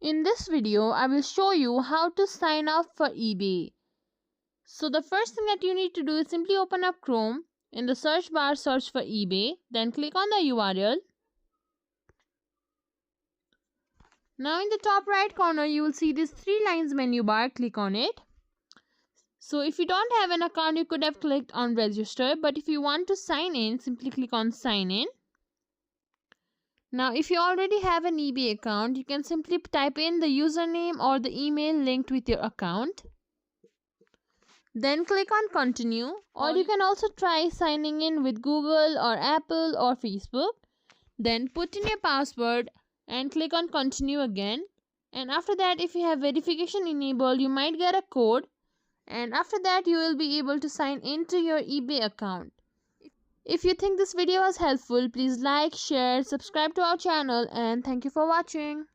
In this video, I will show you how to sign up for eBay. So the first thing that you need to do is simply open up Chrome. In the search bar, search for eBay. Then click on the URL. Now in the top right corner, you will see this 3 lines menu bar. Click on it. So if you don't have an account, you could have clicked on register. But if you want to sign in, simply click on sign in. Now if you already have an eBay account, you can simply type in the username or the email linked with your account. Then click on continue, or you can also try signing in with Google or Apple or Facebook. Then put in your password and click on continue again. And after that, if you have verification enabled, you might get a code. And after that, you will be able to sign into your eBay account. If you think this video was helpful, please like, share, subscribe to our channel, and thank you for watching.